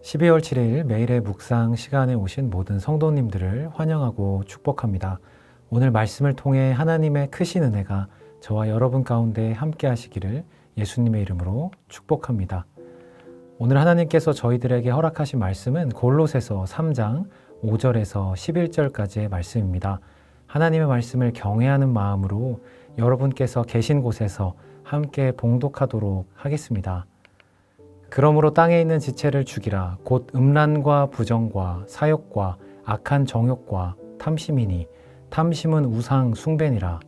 (12월 7일) 매일의 묵상 시간에 오신 모든 성도님들을 환영하고 축복합니다. 오늘 말씀을 통해 하나님의 크신 은혜가 저와 여러분 가운데 함께 하시기를 예수님의 이름으로 축복합니다. 오늘 하나님께서 저희들에게 허락하신 말씀은 골로새서 3장 5절에서 11절까지의 말씀입니다. 하나님의 말씀을 경외하는 마음으로 여러분께서 계신 곳에서 함께 봉독하도록 하겠습니다. 그러므로 땅에 있는 지체를 죽이라. 곧 음란과 부정과 사욕과 악한 정욕과 탐심이니 탐심은 우상 숭배니라.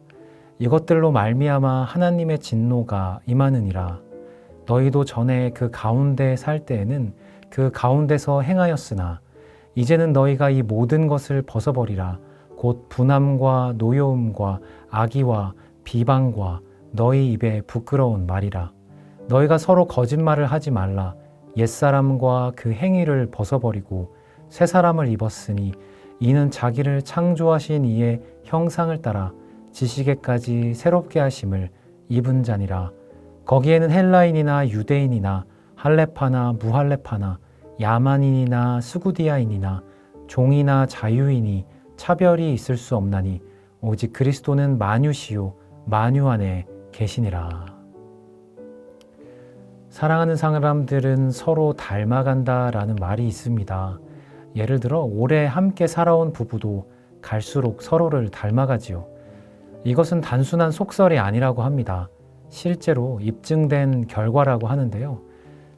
이것들로 말미암아 하나님의 진노가 임하느니라. 너희도 전에 그 가운데 살 때에는 그 가운데서 행하였으나 이제는 너희가 이 모든 것을 벗어버리라. 곧 분함과 노여움과 악의와 비방과 너희 입에 부끄러운 말이라. 너희가 서로 거짓말을 하지 말라. 옛사람과 그 행위를 벗어버리고 새 사람을 입었으니 이는 자기를 창조하신 이의 형상을 따라 지식에까지 새롭게 하심을 입은 자니라. 거기에는 헬라인이나 유대인이나 할레파나 무할레파나 야만인이나 스구디아인이나 종이나 자유인이 차별이 있을 수 없나니 오직 그리스도는 만유시요 만유 안에 계시니라. 사랑하는 사람들은 서로 닮아간다라는 말이 있습니다. 예를 들어 오래 함께 살아온 부부도 갈수록 서로를 닮아가지요. 이것은 단순한 속설이 아니라고 합니다. 실제로 입증된 결과라고 하는데요.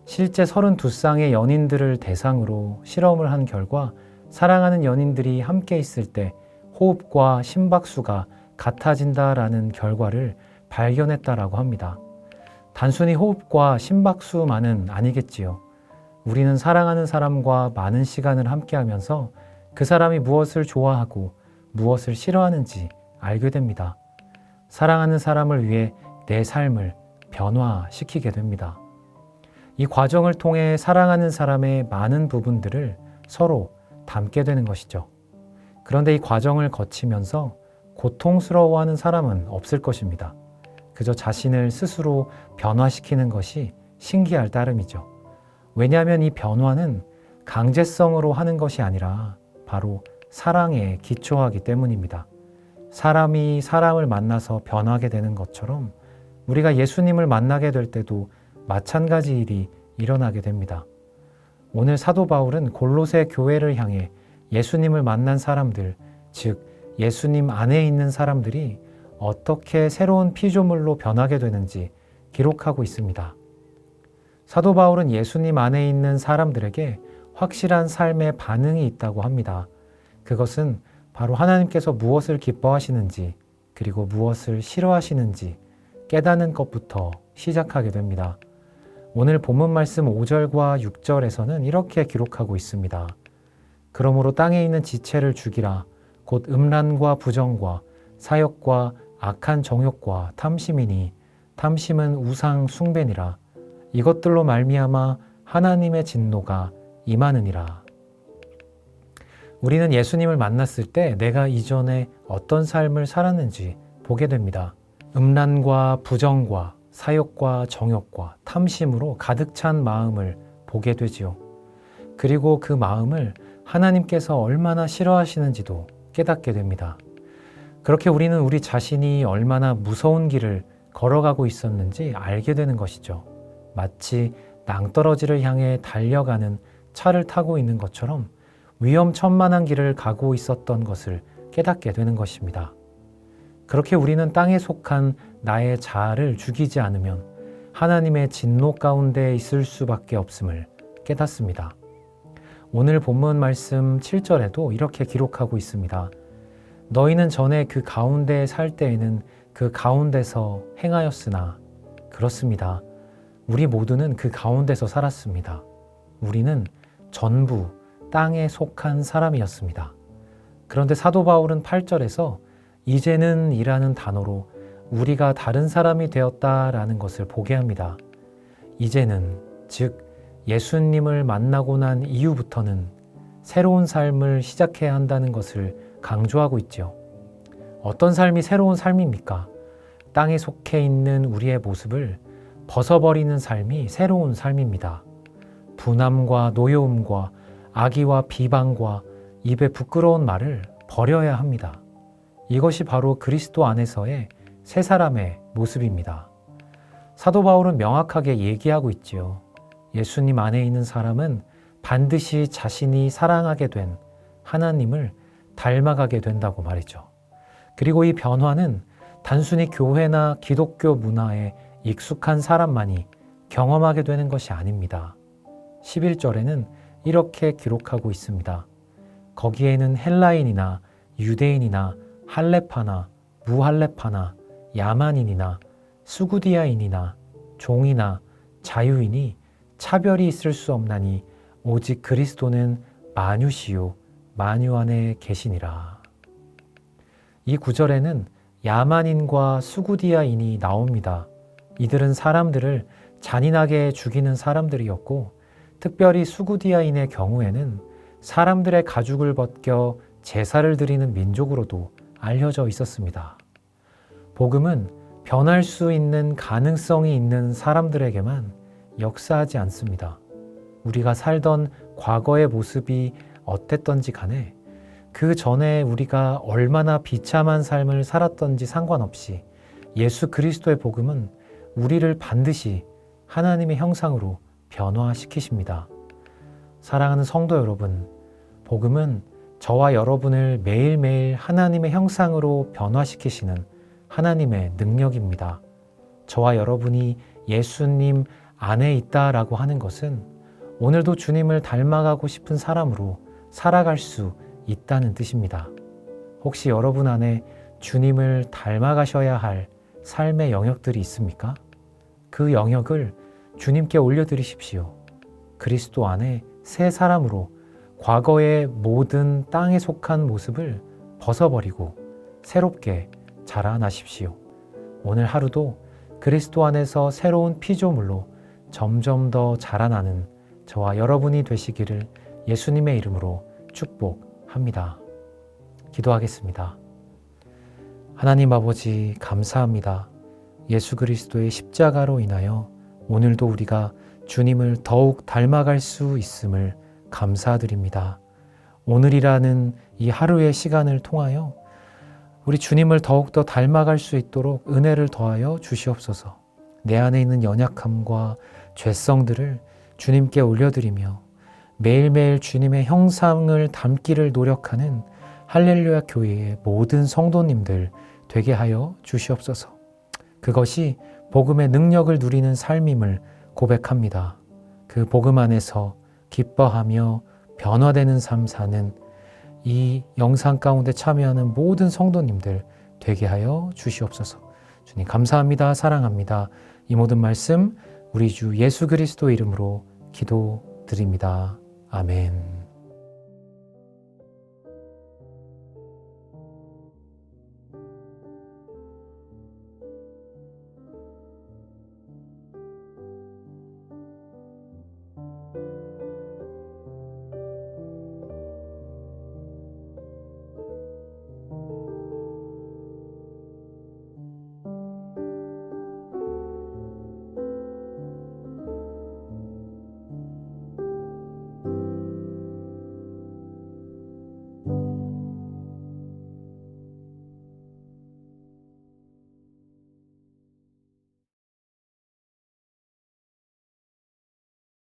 실제 32쌍의 연인들을 대상으로 실험을 한 결과 사랑하는 연인들이 함께 있을 때 호흡과 심박수가 같아진다라는 결과를 발견했다라고 합니다. 단순히 호흡과 심박수만은 아니겠지요. 우리는 사랑하는 사람과 많은 시간을 함께하면서 그 사람이 무엇을 좋아하고 무엇을 싫어하는지 알게 됩니다. 사랑하는 사람을 위해 내 삶을 변화시키게 됩니다. 이 과정을 통해 사랑하는 사람의 많은 부분들을 서로 담게 되는 것이죠. 그런데 이 과정을 거치면서 고통스러워하는 사람은 없을 것입니다. 그저 자신을 스스로 변화시키는 것이 신기할 따름이죠. 왜냐하면 이 변화는 강제성으로 하는 것이 아니라 바로 사랑에 기초하기 때문입니다. 사람이 사람을 만나서 변하게 되는 것처럼 우리가 예수님을 만나게 될 때도 마찬가지 일이 일어나게 됩니다. 오늘 사도 바울은 골로새 교회를 향해 예수님을 만난 사람들, 즉 예수님 안에 있는 사람들이 어떻게 새로운 피조물로 변하게 되는지 기록하고 있습니다. 사도 바울은 예수님 안에 있는 사람들에게 확실한 삶의 반응이 있다고 합니다. 그것은 바로 하나님께서 무엇을 기뻐하시는지 그리고 무엇을 싫어하시는지 깨닫는 것부터 시작하게 됩니다. 오늘 본문 말씀 5절과 6절에서는 이렇게 기록하고 있습니다. 그러므로 땅에 있는 지체를 죽이라. 곧 음란과 부정과 사욕과 악한 정욕과 탐심이니 탐심은 우상 숭배니라. 이것들로 말미암아 하나님의 진노가 임하느니라. 우리는 예수님을 만났을 때 내가 이전에 어떤 삶을 살았는지 보게 됩니다. 음란과 부정과 사욕과 정욕과 탐심으로 가득 찬 마음을 보게 되지요. 그리고 그 마음을 하나님께서 얼마나 싫어하시는지도 깨닫게 됩니다. 그렇게 우리는 우리 자신이 얼마나 무서운 길을 걸어가고 있었는지 알게 되는 것이죠. 마치 낭떠러지를 향해 달려가는 차를 타고 있는 것처럼 위험천만한 길을 가고 있었던 것을 깨닫게 되는 것입니다. 그렇게 우리는 땅에 속한 나의 자아를 죽이지 않으면 하나님의 진노 가운데 있을 수밖에 없음을 깨닫습니다. 오늘 본문 말씀 7절에도 이렇게 기록하고 있습니다. 너희는 전에 그 가운데 살 때에는 그 가운데서 행하였으나. 그렇습니다. 우리 모두는 그 가운데서 살았습니다. 우리는 전부 땅에 속한 사람이었습니다. 그런데 사도 바울은 8절에서 이제는 이라는 단어로 우리가 다른 사람이 되었다라는 것을 보게 합니다. 이제는, 즉 예수님을 만나고 난 이후부터는 새로운 삶을 시작해야 한다는 것을 강조하고 있죠. 어떤 삶이 새로운 삶입니까? 땅에 속해 있는 우리의 모습을 벗어버리는 삶이 새로운 삶입니다. 분함과 노여움과 악의와 비방과 입에 부끄러운 말을 버려야 합니다. 이것이 바로 그리스도 안에서의 새 사람의 모습입니다. 사도 바울은 명확하게 얘기하고 있지요. 예수님 안에 있는 사람은 반드시 자신이 사랑하게 된 하나님을 닮아가게 된다고 말이죠. 그리고 이 변화는 단순히 교회나 기독교 문화에 익숙한 사람만이 경험하게 되는 것이 아닙니다. 11절에는 이렇게 기록하고 있습니다. 거기에는 헬라인이나 유대인이나 할레파나 무할레파나 야만인이나 수구디아인이나 종이나 자유인이 차별이 있을 수 없나니 오직 그리스도는 만유시요 만유 안에 계시니라. 이 구절에는 야만인과 수구디아인이 나옵니다. 이들은 사람들을 잔인하게 죽이는 사람들이었고, 특별히 수구디아인의 경우에는 사람들의 가죽을 벗겨 제사를 드리는 민족으로도 알려져 있었습니다. 복음은 변할 수 있는 가능성이 있는 사람들에게만 역사하지 않습니다. 우리가 살던 과거의 모습이 어땠던지 간에 그 전에 우리가 얼마나 비참한 삶을 살았던지 상관없이 예수 그리스도의 복음은 우리를 반드시 하나님의 형상으로 변화시키십니다. 사랑하는 성도 여러분, 복음은 저와 여러분을 매일매일 하나님의 형상으로 변화시키시는 하나님의 능력입니다. 저와 여러분이 예수님 안에 있다라고 하는 것은 오늘도 주님을 닮아가고 싶은 사람으로 살아갈 수 있다는 뜻입니다. 혹시 여러분 안에 주님을 닮아가셔야 할 삶의 영역들이 있습니까? 그 영역을 주님께 올려드리십시오. 그리스도 안에 새 사람으로 과거의 모든 땅에 속한 모습을 벗어버리고 새롭게 자라나십시오. 오늘 하루도 그리스도 안에서 새로운 피조물로 점점 더 자라나는 저와 여러분이 되시기를 예수님의 이름으로 축복합니다. 기도하겠습니다. 하나님 아버지, 감사합니다. 예수 그리스도의 십자가로 인하여 오늘도 우리가 주님을 더욱 닮아갈 수 있음을 감사드립니다. 오늘이라는 이 하루의 시간을 통하여 우리 주님을 더욱더 닮아갈 수 있도록 은혜를 더하여 주시옵소서. 내 안에 있는 연약함과 죄성들을 주님께 올려드리며 매일매일 주님의 형상을 담기를 노력하는 할렐루야 교회의 모든 성도님들 되게 하여 주시옵소서. 그것이 복음의 능력을 누리는 삶임을 고백합니다. 그 복음 안에서 기뻐하며 변화되는 삶 사는 이 영상 가운데 참여하는 모든 성도님들 되게 하여 주시옵소서. 주님 감사합니다. 사랑합니다. 이 모든 말씀 우리 주 예수 그리스도 이름으로 기도드립니다. 아멘.